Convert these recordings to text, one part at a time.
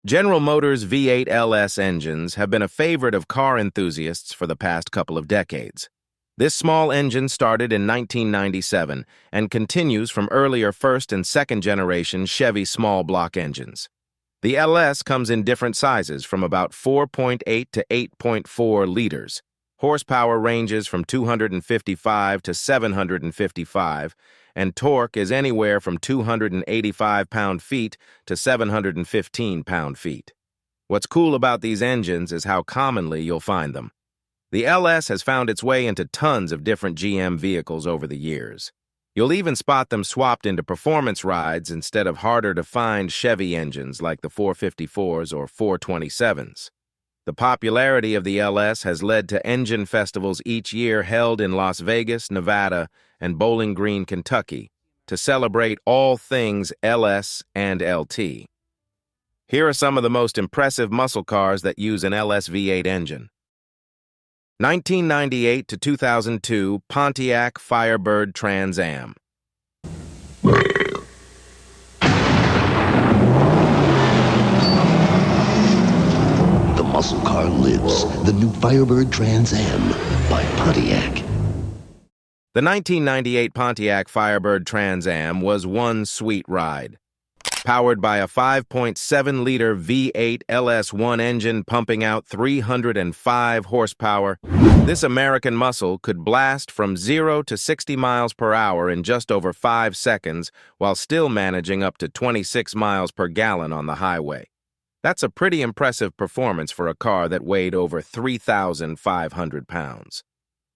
General Motors V8 LS engines have been a favorite of car enthusiasts for the past couple of decades. This small engine started in 1997 and continues from earlier first and second generation Chevy small block engines. The LS comes in different sizes from about 4.8 to 8.4 liters. Horsepower ranges from 255 to 755, and torque is anywhere from 285 pound-feet to 715 pound-feet. What's cool about these engines is how commonly you'll find them. The LS has found its way into tons of different GM vehicles over the years. You'll even spot them swapped into performance rides instead of harder-to-find Chevy engines like the 454s or 427s. The popularity of the LS has led to engine festivals each year held in Las Vegas, Nevada, and Bowling Green, Kentucky, to celebrate all things LS and LT. Here are some of the most impressive muscle cars that use an LS V8 engine. 1998 to 2002 Pontiac Firebird Trans Am. The muscle car lives. The new Firebird Trans Am by Pontiac. The 1998 Pontiac Firebird Trans Am was one sweet ride. Powered by a 5.7-liter V8 LS1 engine pumping out 305 horsepower, this American muscle could blast from 0 to 60 miles per hour in just over 5 seconds while still managing up to 26 miles per gallon on the highway. That's a pretty impressive performance for a car that weighed over 3,500 pounds.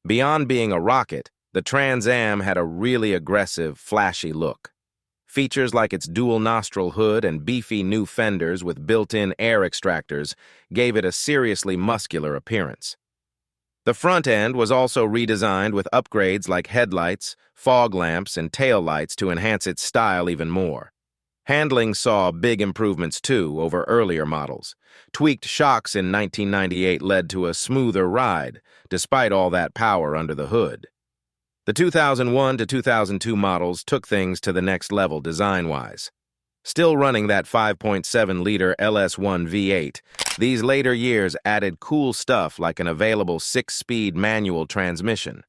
Beyond being a rocket, the Trans Am had a really aggressive, flashy look. Features like its dual-nostril hood and beefy new fenders with built-in air extractors gave it a seriously muscular appearance. The front end was also redesigned with upgrades like headlights, fog lamps, and tail lights to enhance its style even more. Handling saw big improvements, too, over earlier models. Tweaked shocks in 1998 led to a smoother ride, despite all that power under the hood. The 2001 to 2002 models took things to the next level design-wise. Still running that 5.7-liter LS1 V8, these later years added cool stuff like an available 6-speed manual transmission.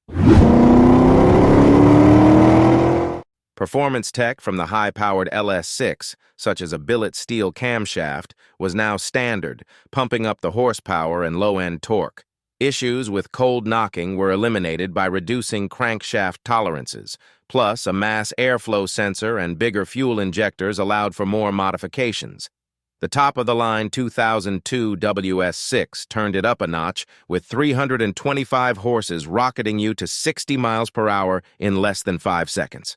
Performance tech from the high-powered LS6, such as a billet steel camshaft, was now standard, pumping up the horsepower and low-end torque. Issues with cold knocking were eliminated by reducing crankshaft tolerances, plus a mass airflow sensor and bigger fuel injectors allowed for more modifications. The top-of-the-line 2002 WS6 turned it up a notch with 325 horses rocketing you to 60 miles per hour in less than 5 seconds.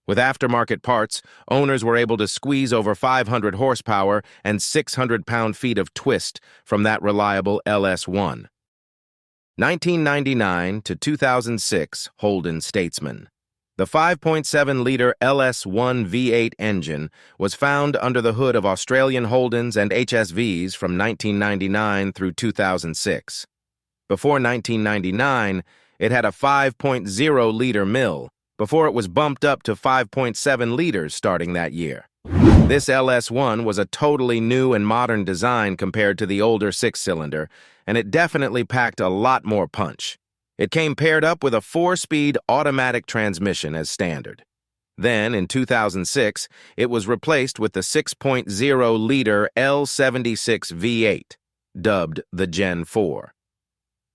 With aftermarket parts, owners were able to squeeze over 500 horsepower and 600 pound-feet of twist from that reliable LS1. 1999 to 2006 Holden Statesman. The 5.7-liter LS1 V8 engine was found under the hood of Australian Holdens and HSVs from 1999 through 2006. Before 1999, it had a 5.0-liter mill, before it was bumped up to 5.7 liters starting that year. This LS1 was a totally new and modern design compared to the older 6-cylinder, and it definitely packed a lot more punch. It came paired up with a 4-speed automatic transmission as standard. Then, in 2006, it was replaced with the 6.0-liter L76 V8, dubbed the Gen 4.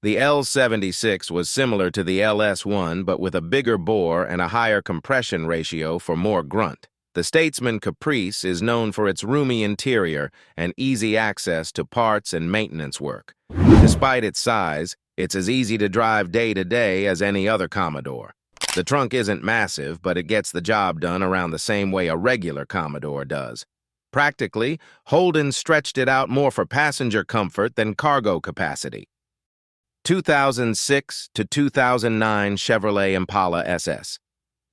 The L76 was similar to the LS1 but with a bigger bore and a higher compression ratio for more grunt. The Statesman Caprice is known for its roomy interior and easy access to parts and maintenance work. Despite its size, it's as easy to drive day-to-day as any other Commodore. The trunk isn't massive, but it gets the job done around the same way a regular Commodore does. Practically, Holden stretched it out more for passenger comfort than cargo capacity. 2006 to 2009 Chevrolet Impala SS.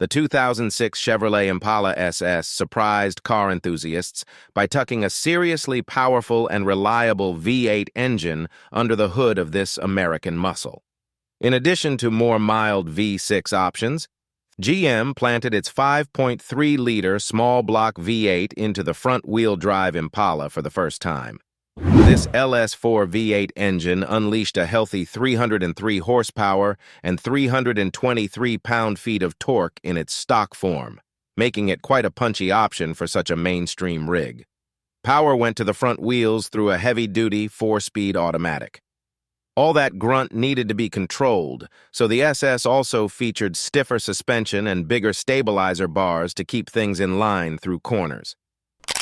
The 2006 Chevrolet Impala SS surprised car enthusiasts by tucking a seriously powerful and reliable V8 engine under the hood of this American muscle. In addition to more mild V6 options, GM planted its 5.3-liter small-block V8 into the front-wheel drive Impala for the first time. This LS4 V8 engine unleashed a healthy 303 horsepower and 323 pound-feet of torque in its stock form, making it quite a punchy option for such a mainstream rig. Power went to the front wheels through a heavy-duty 4-speed automatic. All that grunt needed to be controlled, so the SS also featured stiffer suspension and bigger stabilizer bars to keep things in line through corners.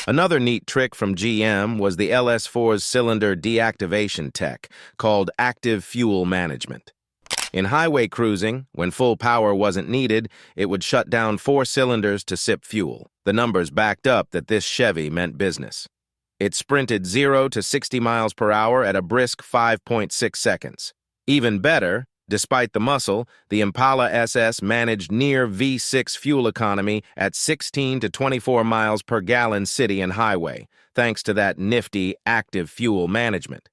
Another neat trick from GM was the LS4's cylinder deactivation tech, called active fuel management. In highway cruising, when full power wasn't needed, it would shut down 4 cylinders to sip fuel. The numbers backed up that this Chevy meant business. It sprinted 0 to 60 miles per hour at a brisk 5.6 seconds. Even better, despite the muscle, the Impala SS managed near V6 fuel economy at 16 to 24 miles per gallon city and highway, thanks to that nifty active fuel management.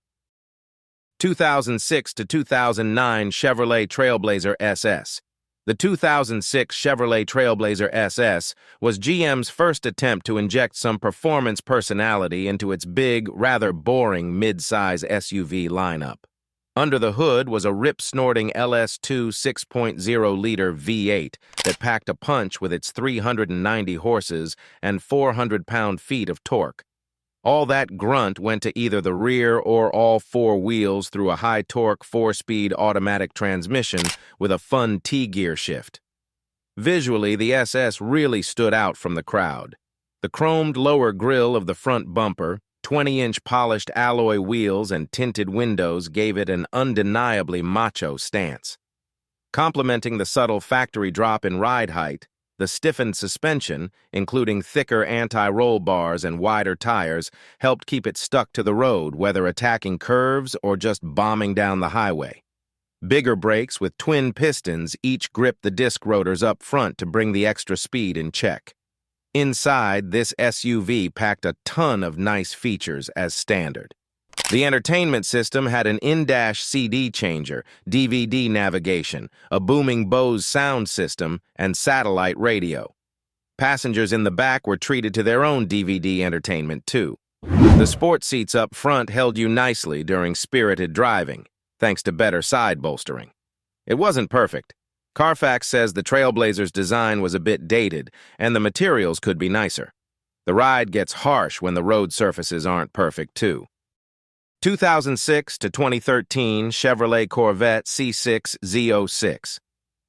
2006 to 2009 Chevrolet TrailBlazer SS. The 2006 Chevrolet TrailBlazer SS was GM's first attempt to inject some performance personality into its big, rather boring mid-size SUV lineup. Under the hood was a rip-snorting LS2 6.0-liter V8 that packed a punch with its 390 horses and 400 pound-feet of torque. All that grunt went to either the rear or all 4 wheels through a high-torque 4-speed automatic transmission with a fun T-gear shift. Visually, the SS really stood out from the crowd. The chromed lower grille of the front bumper, 20-inch polished alloy wheels, and tinted windows gave it an undeniably macho stance. Complementing the subtle factory drop in ride height, the stiffened suspension, including thicker anti-roll bars and wider tires, helped keep it stuck to the road, whether attacking curves or just bombing down the highway. Bigger brakes with twin pistons each gripped the disc rotors up front to bring the extra speed in check. Inside, this SUV packed a ton of nice features as standard. The entertainment system had an in-dash CD changer, DVD navigation, a booming Bose sound system, and satellite radio. Passengers in the back were treated to their own DVD entertainment, too. The sports seats up front held you nicely during spirited driving, thanks to better side bolstering. It wasn't perfect. Carfax says the TrailBlazer's design was a bit dated, and the materials could be nicer. The ride gets harsh when the road surfaces aren't perfect, too. 2006 to 2013 Chevrolet Corvette C6 Z06.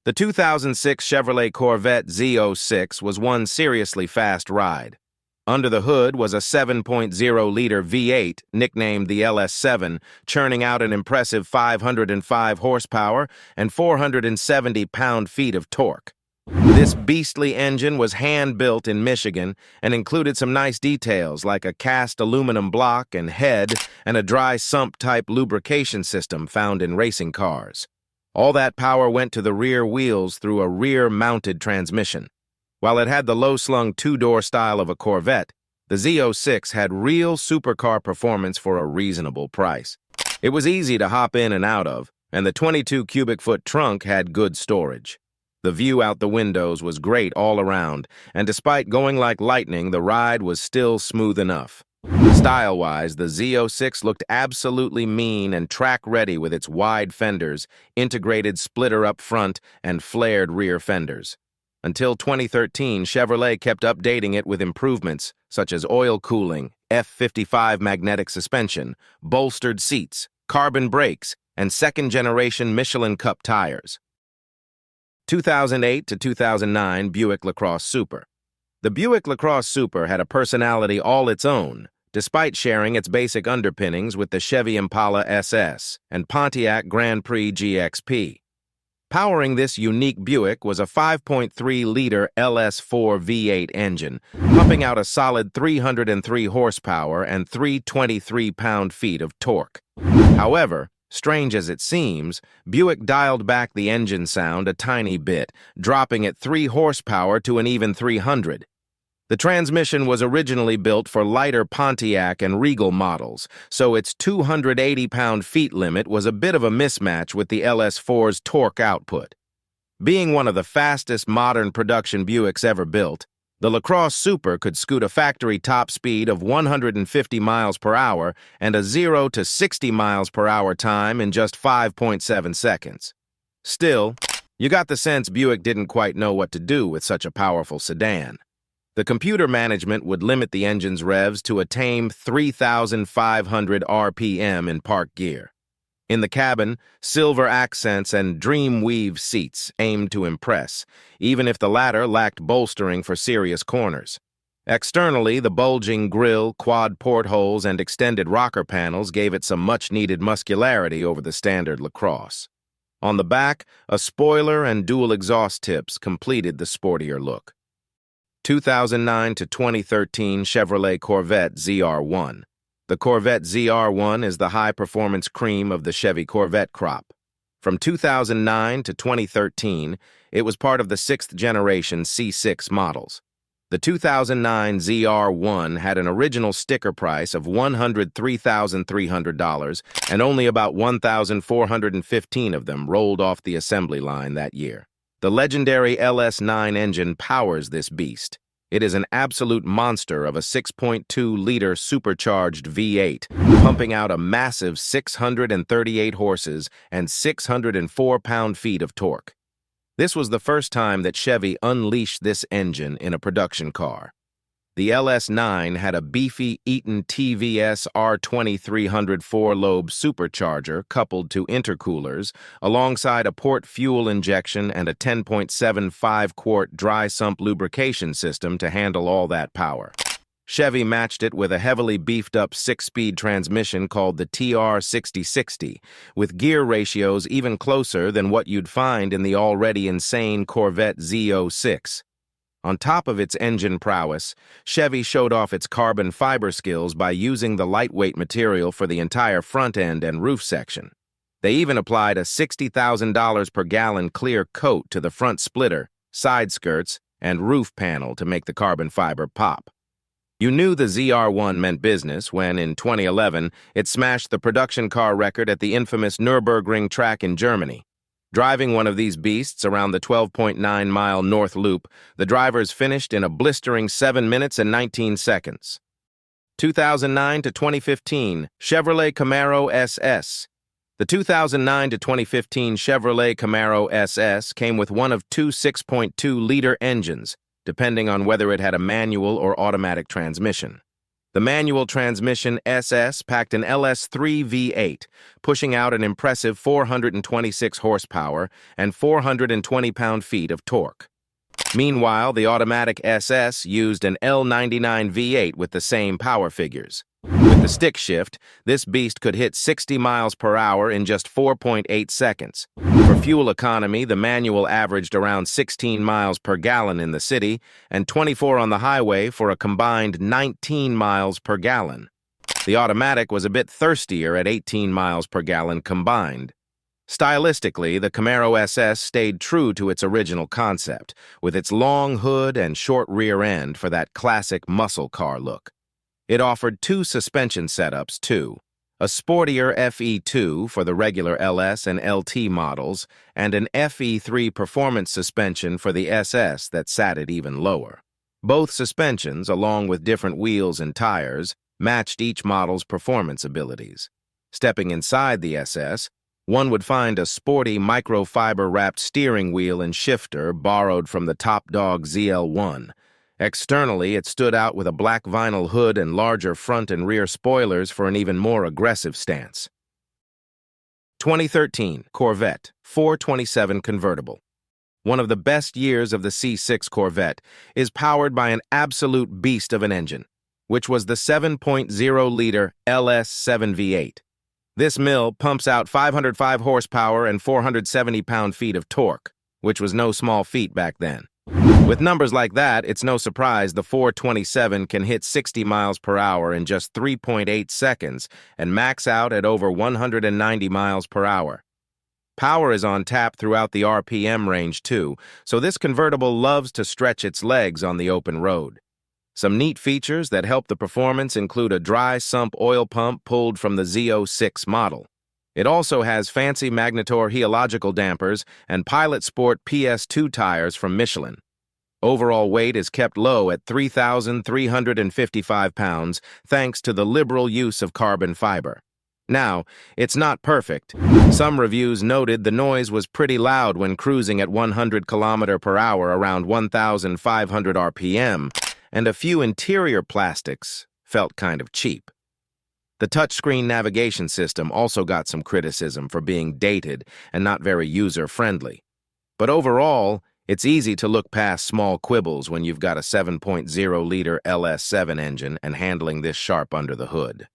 The 2006 Chevrolet Corvette Z06 was one seriously fast ride. Under the hood was a 7.0-liter V8, nicknamed the LS7, churning out an impressive 505 horsepower and 470 pound-feet of torque. This beastly engine was hand-built in Michigan and included some nice details like a cast aluminum block and head and a dry sump-type lubrication system found in racing cars. All that power went to the rear wheels through a rear-mounted transmission. While it had the low-slung 2-door style of a Corvette, the Z06 had real supercar performance for a reasonable price. It was easy to hop in and out of, and the 22-cubic-foot trunk had good storage. The view out the windows was great all around, and despite going like lightning, the ride was still smooth enough. Style-wise, the Z06 looked absolutely mean and track-ready with its wide fenders, integrated splitter up front, and flared rear fenders. Until 2013, Chevrolet kept updating it with improvements such as oil cooling, F55 magnetic suspension, bolstered seats, carbon brakes, and second-generation Michelin Cup tires. 2008 to 2009 Buick LaCrosse Super. The Buick LaCrosse Super had a personality all its own, despite sharing its basic underpinnings with the Chevy Impala SS and Pontiac Grand Prix GXP. Powering this unique Buick was a 5.3-liter LS4 V8 engine, pumping out a solid 303 horsepower and 323 pound-feet of torque. However, strange as it seems, Buick dialed back the engine sound a tiny bit, dropping at 3 horsepower to an even 300. The transmission was originally built for lighter Pontiac and Regal models, so its 280 pound-feet limit was a bit of a mismatch with the LS4's torque output. Being one of the fastest modern production Buicks ever built, the LaCrosse Super could scoot a factory top speed of 150 miles per hour and a 0 to 60 miles per hour time in just 5.7 seconds. Still, you got the sense Buick didn't quite know what to do with such a powerful sedan. The computer management would limit the engine's revs to a tame 3,500 RPM in park gear. In the cabin, silver accents and dream-weave seats aimed to impress, even if the latter lacked bolstering for serious corners. Externally, the bulging grille, quad portholes, and extended rocker panels gave it some much-needed muscularity over the standard LaCrosse. On the back, a spoiler and dual exhaust tips completed the sportier look. 2009 to 2013 Chevrolet Corvette ZR1. The Corvette ZR1 is the high-performance cream of the Chevy Corvette crop. From 2009 to 2013, it was part of the 6th-generation C6 models. The 2009 ZR1 had an original sticker price of $103,300, and only about 1,415 of them rolled off the assembly line that year. The legendary LS9 engine powers this beast. It is an absolute monster of a 6.2-liter supercharged V8, pumping out a massive 638 horses and 604 pound-feet of torque. This was the first time that Chevy unleashed this engine in a production car. The LS9 had a beefy Eaton TVS R2300 4-lobe supercharger coupled to intercoolers, alongside a port fuel injection and a 10.75-quart dry sump lubrication system to handle all that power. Chevy matched it with a heavily beefed-up 6-speed transmission called the TR6060, with gear ratios even closer than what you'd find in the already insane Corvette Z06. On top of its engine prowess, Chevy showed off its carbon fiber skills by using the lightweight material for the entire front end and roof section. They even applied a $60,000 per gallon clear coat to the front splitter, side skirts, and roof panel to make the carbon fiber pop. You knew the ZR1 meant business when, in 2011, it smashed the production car record at the infamous Nürburgring track in Germany. Driving one of these beasts around the 12.9-mile North Loop, the drivers finished in a blistering 7 minutes and 19 seconds. 2009 to 2015 Chevrolet Camaro SS. The 2009 to 2015 Chevrolet Camaro SS came with one of two 6.2-liter engines, depending on whether it had a manual or automatic transmission. The manual transmission SS packed an LS3 V8, pushing out an impressive 426 horsepower and 420 pound-feet of torque. Meanwhile, the automatic SS used an L99 V8 with the same power figures. With the stick shift, this beast could hit 60 miles per hour in just 4.8 seconds. For fuel economy, the manual averaged around 16 miles per gallon in the city and 24 on the highway for a combined 19 miles per gallon. The automatic was a bit thirstier at 18 miles per gallon combined. Stylistically, the Camaro SS stayed true to its original concept, with its long hood and short rear end for that classic muscle car look. It offered two suspension setups, too, a sportier FE2 for the regular LS and LT models, and an FE3 performance suspension for the SS that sat it even lower. Both suspensions, along with different wheels and tires, matched each model's performance abilities. Stepping inside the SS, one would find a sporty microfiber-wrapped steering wheel and shifter borrowed from the top dog ZL1. Externally, it stood out with a black vinyl hood and larger front and rear spoilers for an even more aggressive stance. 2013 Corvette 427 Convertible. One of the best years of the C6 Corvette is powered by an absolute beast of an engine, which was the 7.0-liter LS7 V8. This mill pumps out 505 horsepower and 470 pound-feet of torque, which was no small feat back then. With numbers like that, it's no surprise the 427 can hit 60 miles per hour in just 3.8 seconds and max out at over 190 miles per hour. Power is on tap throughout the RPM range too, so this convertible loves to stretch its legs on the open road. Some neat features that help the performance include a dry sump oil pump pulled from the Z06 model. It also has fancy Magnetor helical dampers and Pilot Sport PS2 tires from Michelin. Overall weight is kept low at 3,355 pounds thanks to the liberal use of carbon fiber. Now, it's not perfect. Some reviews noted the noise was pretty loud when cruising at 100 km/h around 1,500 RPM, and a few interior plastics felt kind of cheap. The touchscreen navigation system also got some criticism for being dated and not very user-friendly. But overall, it's easy to look past small quibbles when you've got a 7.0-liter LS7 engine and handling this sharp under the hood.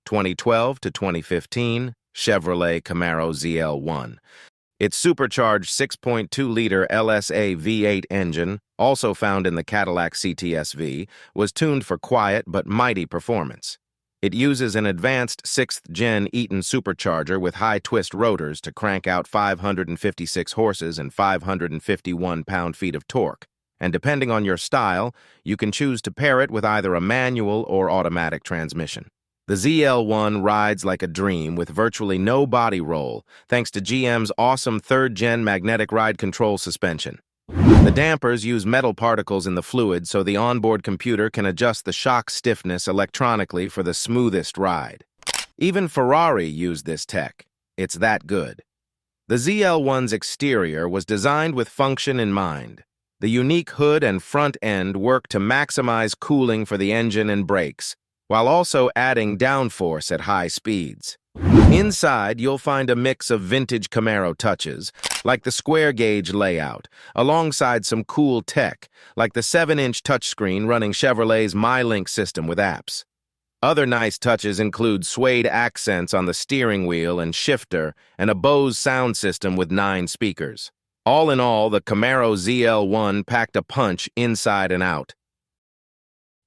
2012 to 2015, Chevrolet Camaro ZL1. Its supercharged 6.2-liter LSA V8 engine, also found in the Cadillac CTS-V, was tuned for quiet but mighty performance. It uses an advanced 6th-gen Eaton supercharger with high-twist rotors to crank out 556 horses and 551 pound-feet of torque, and depending on your style, you can choose to pair it with either a manual or automatic transmission. The ZL1 rides like a dream with virtually no body roll, thanks to GM's awesome 3rd-gen magnetic ride control suspension. The dampers use metal particles in the fluid so the onboard computer can adjust the shock stiffness electronically for the smoothest ride. Even Ferrari used this tech. It's that good. The ZL1's exterior was designed with function in mind. The unique hood and front end work to maximize cooling for the engine and brakes, while also adding downforce at high speeds. Inside, you'll find a mix of vintage Camaro touches, like the square-gauge layout, alongside some cool tech, like the 7-inch touchscreen running Chevrolet's MyLink system with apps. Other nice touches include suede accents on the steering wheel and shifter, and a Bose sound system with 9 speakers. All in all, the Camaro ZL1 packed a punch inside and out.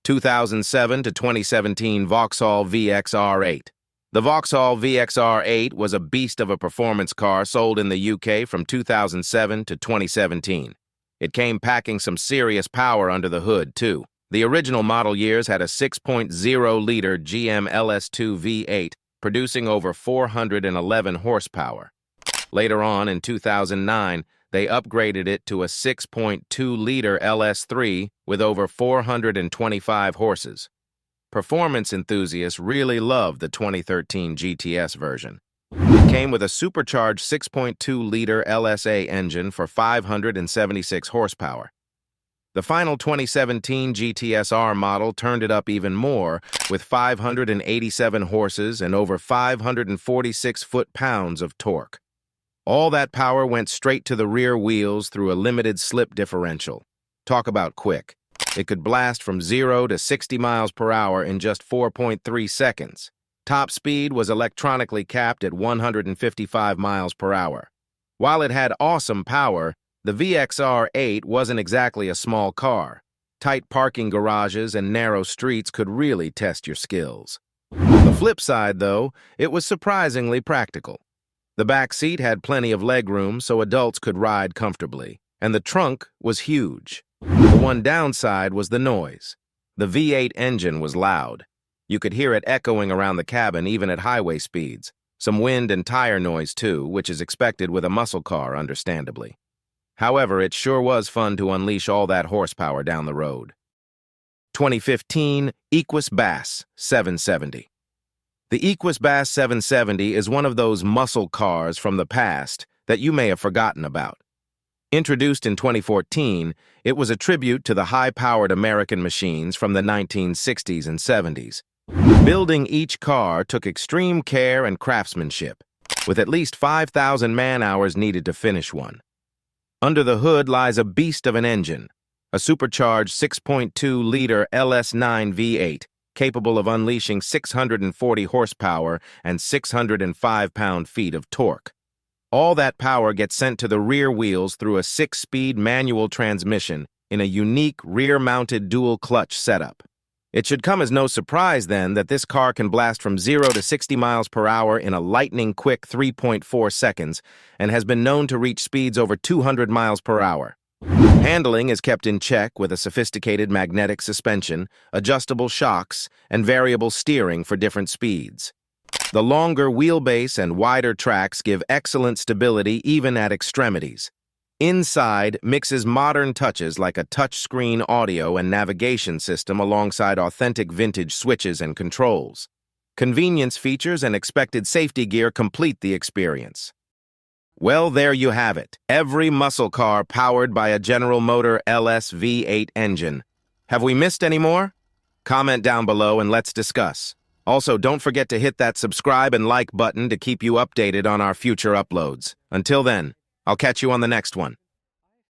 2007 to 2017 Vauxhall VXR8. The Vauxhall VXR8 was a beast of a performance car sold in the UK from 2007 to 2017. It came packing some serious power under the hood, too. The original model years had a 6.0-liter GM LS2 V8, producing over 411 horsepower. Later on, in 2009, they upgraded it to a 6.2-liter LS3 with over 425 horses. Performance enthusiasts really loved the 2013 GTS version. It came with a supercharged 6.2-liter LSA engine for 576 horsepower. The final 2017 GTS-R model turned it up even more, with 587 horses and over 546 foot-pounds of torque. All that power went straight to the rear wheels through a limited slip differential. Talk about quick. It could blast from 0 to 60 miles per hour in just 4.3 seconds. Top speed was electronically capped at 155 miles per hour. While it had awesome power, the VXR8 wasn't exactly a small car. Tight parking garages and narrow streets could really test your skills. On the flip side, though, it was surprisingly practical. The back seat had plenty of legroom so adults could ride comfortably, and the trunk was huge. The one downside was the noise. The V8 engine was loud. You could hear it echoing around the cabin even at highway speeds. Some wind and tire noise, too, which is expected with a muscle car, understandably. However, it sure was fun to unleash all that horsepower down the road. 2015 Equus Bass 770. The Equus Bass 770 is one of those muscle cars from the past that you may have forgotten about. Introduced in 2014, it was a tribute to the high-powered American machines from the 1960s and 70s. Building each car took extreme care and craftsmanship, with at least 5,000 man-hours needed to finish one. Under the hood lies a beast of an engine, a supercharged 6.2-liter LS9 V8, capable of unleashing 640 horsepower and 605 pound-feet of torque. All that power gets sent to the rear wheels through a 6-speed manual transmission in a unique rear-mounted dual-clutch setup. It should come as no surprise, then, that this car can blast from 0 to 60 miles per hour in a lightning-quick 3.4 seconds and has been known to reach speeds over 200 miles per hour. Handling is kept in check with a sophisticated magnetic suspension, adjustable shocks, and variable steering for different speeds. The longer wheelbase and wider tracks give excellent stability even at extremities. Inside mixes modern touches like a touchscreen audio and navigation system alongside authentic vintage switches and controls. Convenience features and expected safety gear complete the experience. Well, there you have it. Every muscle car powered by a General Motors LS V8 engine. Have we missed any more? Comment down below and let's discuss. Also, don't forget to hit that subscribe and like button to keep you updated on our future uploads. Until then, I'll catch you on the next one.